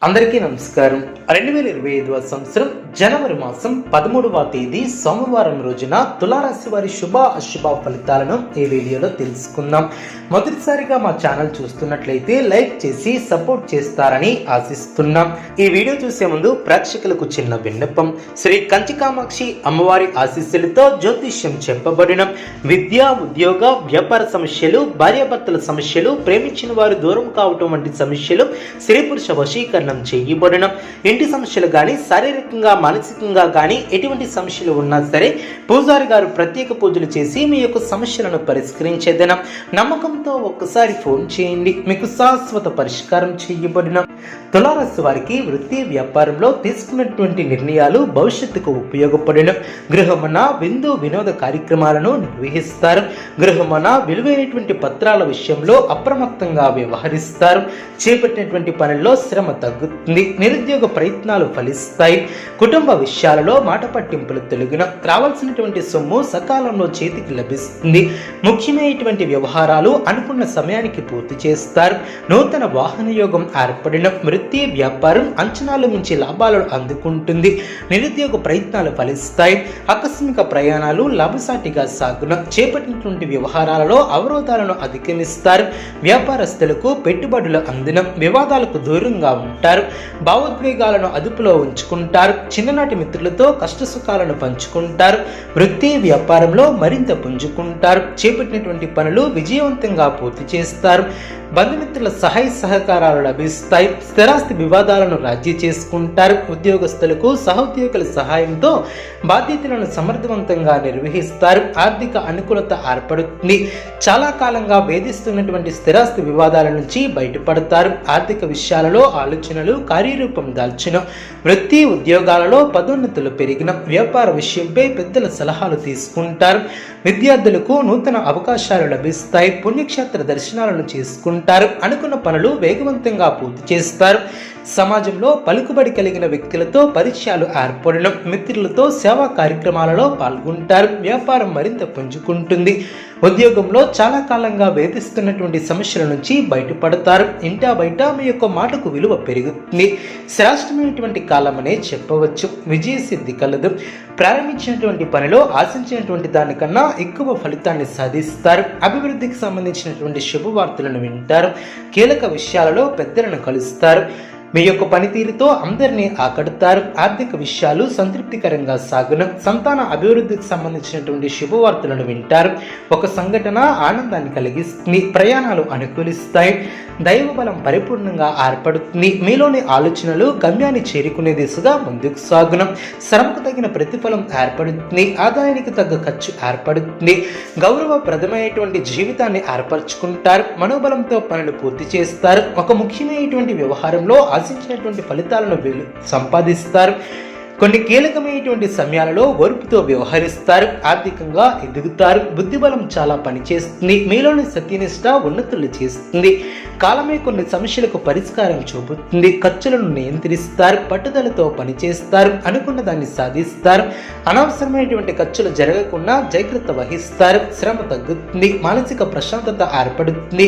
అందరికీ నమస్కారం. 2025వ సంవత్సరం జనవరి మాసం 13వ తేదీ సోమవారం రోజున తులారాశి వారి శుభ అశుభ ఫలితాలను ఈ వీడియోలో తెలుసుకుందాం. మొదటిసారిగా మా ఛానల్ చూస్తున్నట్లయితే లైక్ చేసి సపోర్ట్ చేస్తారని ఆశిస్తున్నాం. ఈ వీడియో చూసే ముందు ప్రేక్షకులకు చిన్న విన్నపం. శ్రీ కంచి కామాక్షి అమ్మవారి ఆశీస్సులతో జ్యోతిష్యం చెప్పబడిన విద్య, ఉద్యోగ, వ్యాపార సమస్యలు, భార్యాభర్తల సమస్యలు, ప్రేమించిన వారు దూరం కావటం వంటి సమస్యలు, స్త్రీ పురుష వశీకరణ చేయబడిన ఇంటి సమస్యలు గాని, శారీరకంగా మానసికంగా గాని ఎటువంటి సమస్యలు ఉన్నా సరే పూజారి గారు ప్రత్యేక పూజలు చేసి మీ యొక్క సమస్యలను పరిష్కరించేదనం. నమ్మకంతో ఒక్కసారి ఫోన్ చేయండి, మీకు శాశ్వత పరిష్కారం చేయబడిన. తులారాశి వారికి వృత్తి వ్యాపారంలో తీసుకున్నటువంటి నిర్ణయాలు భవిష్యత్తుకు ఉపయోగపడిన. గృహమన విందు వినోద కార్యక్రమాలను నిర్వహిస్తారు. గృహమన విలువైనటువంటి పత్రాల విషయంలో అప్రమత్తంగా వ్యవహరిస్తారు. చేపట్టినటువంటి పనుల్లో శ్రమ తగ్గుతుంది. నిరుద్యోగ ప్రయత్నాలు ఫలిస్తాయి. కుటుంబ విషయాలలో మాట పట్టింపులు తొలగిన. రావాల్సినటువంటి సొమ్ము సకాలంలో చేతికి లభిస్తుంది. ముఖ్యమైనటువంటి వ్యవహారాలు అనుకున్న సమయానికి పూర్తి చేస్తారు. నూతన వాహన యోగం ఏర్పడిన. వృత్తి వ్యాపారం అంచనాలు మించి లాభాలను అందుకుంటుంది. నిరుద్యోగ ప్రయత్నాలు ఫలిస్తాయి. ఆకస్మిక ప్రయాణాలు లాభసాటిగా సాగున. చేపట్టినటువంటి వ్యవహారాలలో అవరోధాలను అధిగమిస్తారు. వ్యాపారస్తులకు పెట్టుబడులు అందిన. వివాదాలకు దూరంగా ఉంటారు. భావోద్వేగాలను అదుపులో ఉంచుకుంటారు. చిన్ననాటి మిత్రులతో కష్టసుఖాలను పంచుకుంటారు. వృత్తి వ్యాపారంలో మరింత పుంజుకుంటారు. చేపట్టినటువంటి పనులు విజయవంతంగా పూర్తి చేస్తారు. బంధుమిత్రుల సహాయ సహకారాలు లభిస్తాయి. స్థిరాస్తి వివాదాలను రాజీ చేసుకుంటారు. ఉద్యోగస్తులకు సహోద్యోగుల సహాయంతో బాధ్యతలను సమర్థవంతంగా నిర్వహిస్తారు. ఆర్థిక అనుకూలత ఏర్పడుతుంది. చాలా కాలంగా వేధిస్తున్నటువంటి స్థిరాస్తి వివాదాల నుంచి బయటపడతారు. ఆర్థిక విషయాలలో ఆలోచనలు కార్యరూపం దాల్చిన. వృత్తి ఉద్యోగాలలో పదోన్నతులు పెరిగిన. వ్యాపార విషయంపై పెద్దల సలహాలు తీసుకుంటారు. విద్యార్థులకు నూతన అవకాశాలు లభిస్తాయి. పుణ్యక్షేత్ర దర్శనాలను చేసుకుంటారు. అనుకున్న పనులు వేగవంతంగా పూర్తి చేస్తారు. సమాజంలో పలుకుబడి కలిగిన వ్యక్తులతో పరిచయాలు ఏర్పడిన. మిత్రులతో సేవా కార్యక్రమాలలో పాల్గొంటారు. వ్యాపారం మరింత పుంజుకుంటుంది. ఉద్యోగంలో చాలా కాలంగా వేధిస్తున్నటువంటి సమస్యల నుంచి బయటపడతారు. ఇంటా బయట మీ యొక్క మాటకు విలువ పెరుగుతుంది. శ్రేష్టమైనటువంటి కాలమనే చెప్పవచ్చు. విజయ సిద్ధి కలదు. ప్రారంభించినటువంటి పనిలో ఆశించినటువంటి దానికన్నా ఎక్కువ ఫలితాన్ని సాధిస్తారు. అభివృద్ధికి సంబంధించినటువంటి శుభవార్తలను వింటారు. కీలక విషయాలలో పెద్దలను కలుస్తారు. మీ యొక్క పనితీరుతో అందరినీ ఆకడతారు. ఆర్థిక విషయాలు సంతృప్తికరంగా సాగును. సంతాన అభివృద్ధికి సంబంధించినటువంటి శుభవార్తలను వింటారు. ఒక సంఘటన ఆనందాన్ని కలిగిస్తుంది. ప్రయాణాలు అనుకూలిస్తాయి. దైవ బలం పరిపూర్ణంగా ఏర్పడుతుంది. మీలోని ఆలోచనలు గమ్యాన్ని చేరుకునే దిశగా ముందుకు సాగును. శ్రమకు తగిన ప్రతిఫలం ఏర్పడుతుంది. ఆదాయానికి తగ్గ ఖర్చు ఏర్పడుతుంది. గౌరవప్రదమైనటువంటి జీవితాన్ని ఏర్పరచుకుంటారు. మనోబలంతో పనులు పూర్తి చేస్తారు. ఒక ముఖ్యమైనటువంటి వ్యవహారంలో ఆశించినటువంటి ఫలితాలను సంపాదిస్తారు. కొన్ని కీలకమైనటువంటి సమయాలలో ఓర్పుతో వ్యవహరిస్తారు. ఆర్థికంగా ఎదుగుతారు. బుద్ధిబలం చాలా పనిచేస్తుంది. మీలోని సత్యనిష్ట ఉన్నతులు చేస్తుంది. కాలమే కొన్ని సమస్యలకు పరిష్కారం చూపుతుంది. ఖర్చులను నియంత్రిస్తారు. పట్టుదలతో పనిచేస్తారు. అనుకున్న దాన్ని సాధిస్తారు. అనవసరమైనటువంటి ఖర్చులు జరగకుండా జాగ్రత్త వహిస్తారు. శ్రమ తగ్గుతుంది. మానసిక ప్రశాంతత ఏర్పడుతుంది.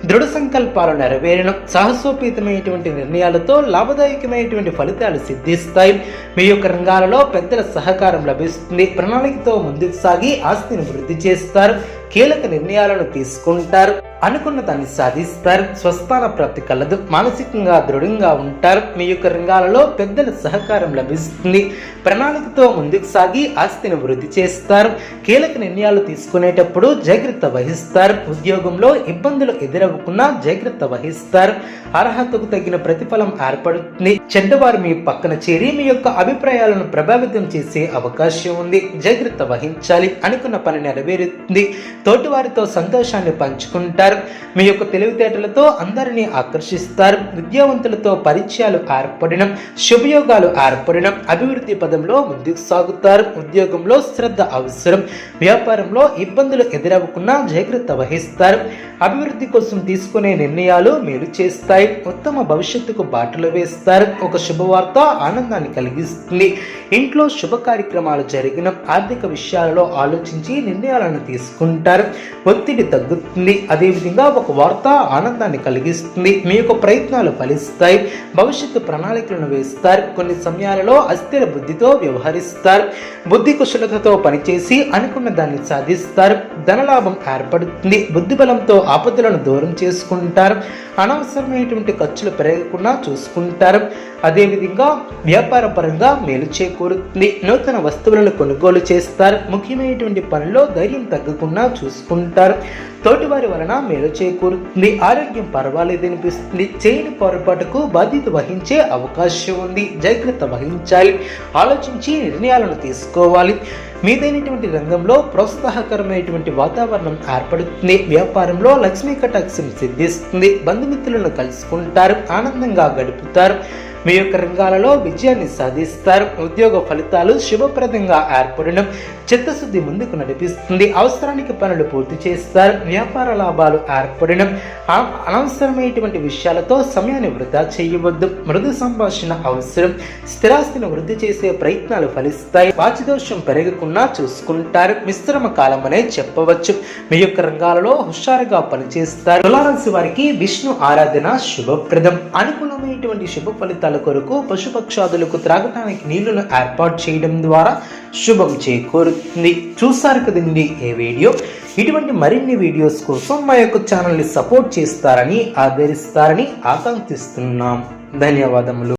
దృఢ సంకల్పాలు నెరవేరడం. సాహసోపేతమైనటువంటి నిర్ణయాలతో లాభదాయకమైనటువంటి ఫలితాలు సిద్ధిస్తాయి. మీ యొక్క రంగాలలో పెద్దల సహకారం లభిస్తుంది. ప్రణాళికతో ముందుకు సాగి ఆస్తిని వృద్ధి చేస్తారు. కీలక నిర్ణయాలను తీసుకుంటారు. అనుకున్న దాన్ని సాధిస్తారు. స్వస్థాన ప్రాప్తి కలదు. మానసికంగా దృఢంగా ఉంటారు. మీ యొక్క రంగాలలో పెద్దల సహకారం లభిస్తుంది. ప్రణాళికతో ముందుకు సాగి ఆస్తిని వృద్ధి చేస్తారు. కీలక నిర్ణయాలు తీసుకునేటప్పుడు జాగ్రత్త వహిస్తారు. ఉద్యోగంలో ఇబ్బందులు ఎదురవ్వకుండా జాగ్రత్త వహిస్తారు. అర్హతకు తగిన ప్రతిఫలం ఏర్పడుతుంది. చెడ్డవారు మీ పక్కన చేరి మీ యొక్క అభిప్రాయాలను ప్రభావితం చేసే అవకాశం ఉంది. జాగ్రత్త వహించాలి. అనుకున్న పని నెరవేరుతుంది. తోటివారితో సంతోషాన్ని పంచుకుంటారు. మీ యొక్క తెలివితేటలతో అందరినీ ఆకర్షిస్తారు. విద్యావంతులతో పరిచయాలు ఏర్పడిన. శుభయోగాలు ఏర్పడిన. అభివృద్ధి పదంలో ముందుకు సాగుతారు. ఉద్యోగంలో శ్రద్ధ అవసరం. వ్యాపారంలో ఇబ్బందులు ఎదురవ్వకుండా జాగ్రత్త వహిస్తారు. అభివృద్ధి కోసం తీసుకునే నిర్ణయాలు మేలు చేస్తాయి. ఉత్తమ భవిష్యత్తుకు బాటలు వేస్తారు. ఒక శుభవార్త ఆనందాన్ని కలిగిస్తుంది. ఇంట్లో శుభ కార్యక్రమాలు జరిగిన ఆర్థిక విషయాలలో ఆలోచించి నిర్ణయాలను తీసుకుంటారు. ఒత్తిడి తగ్గుతుంది. అదేవిధంగా ఒక వార్త ఆనందాన్ని కలిగిస్తుంది. మీ యొక్క ప్రయత్నాలు ఫలిస్తాయి. భవిష్యత్తు ప్రణాళికలను వేస్తారు. కొన్ని సమయాలలో అస్థిర బుద్ధితో వ్యవహరిస్తారు. బుద్ధి కుశలతతో పనిచేసి అనుకున్న దాన్ని సాధిస్తారు. ధనలాభం ఏర్పడుతుంది. బుద్ధిబలంతో ఆపదలను దూరం చేసుకుంటారు. అనవసరమైనటువంటి ఖర్చులు పెరగకుండా చూసుకుంటారు. అదేవిధంగా వ్యాపార పరంగా మేలు చేకూరుతుంది. నూతన వస్తువులను కొనుగోలు చేస్తారు. ముఖ్యమైనటువంటి పనుల్లో ధైర్యం తగ్గకుండా చూసుకుంటారు. తోటివారి వలన మేలు చేకూరుతుంది. ఆరోగ్యం పర్వాలేదనిపిస్తుంది. చేయని పొరపాటుకు బాధ్యత వహించే అవకాశం ఉంది. జాగ్రత్త వహించాలి. ఆలోచించి నిర్ణయాలను తీసుకోవాలి. మీదైనటువంటి రంగంలో ప్రోత్సాహకరమైనటువంటి వాతావరణం ఏర్పడుతుంది. వ్యాపారంలో లక్ష్మీ కటాక్షం సిద్ధిస్తుంది. బంధుమిత్రులను కలుసుకుంటారు. ఆనందంగా గడుపుతారు. మీ యొక్క రంగాలలో విజయాన్ని సాధిస్తారు. ఉద్యోగ ఫలితాలు శుభప్రదంగా ఏర్పడడం చిత్తశుద్ధి ముందుకు నడిపిస్తుంది. అవసరానికి పనులు పూర్తి చేస్తారు. వ్యాపార లాభాలు ఏర్పడడం అనవసరమైనటువంటి విషయాలతో సమయాన్ని వృధా చేయవద్దు. మృదు సంభాషణ అవసరం. స్థిరాస్తిని వృద్ధి చేసే ప్రయత్నాలు ఫలిస్తాయి. వాచిదోషం పెరగకుండా చూసుకుంటారు. మిశ్రమ కాలం అనే చెప్పవచ్చు. మీ యొక్క రంగాలలో హుషారుగా పనిచేస్తారు. తులారాశి వారికి విష్ణు ఆరాధన శుభప్రదం. అనుకూలమైనటువంటి శుభ ఫలితాల కొరకు పశుపక్షాదులకు త్రాగటానికి నీళ్లను ఏర్పాటు చేయడం ద్వారా శుభం చేకూరుతుంది. చూసారు కదండి ఈ వీడియో. ఇటువంటి మరిన్ని వీడియోస్ కోసం మా యొక్క ఛానల్ని సపోర్ట్ చేస్తారని ఆదరిస్తారని ఆకాంక్షిస్తున్నాం. ధన్యవాదములు.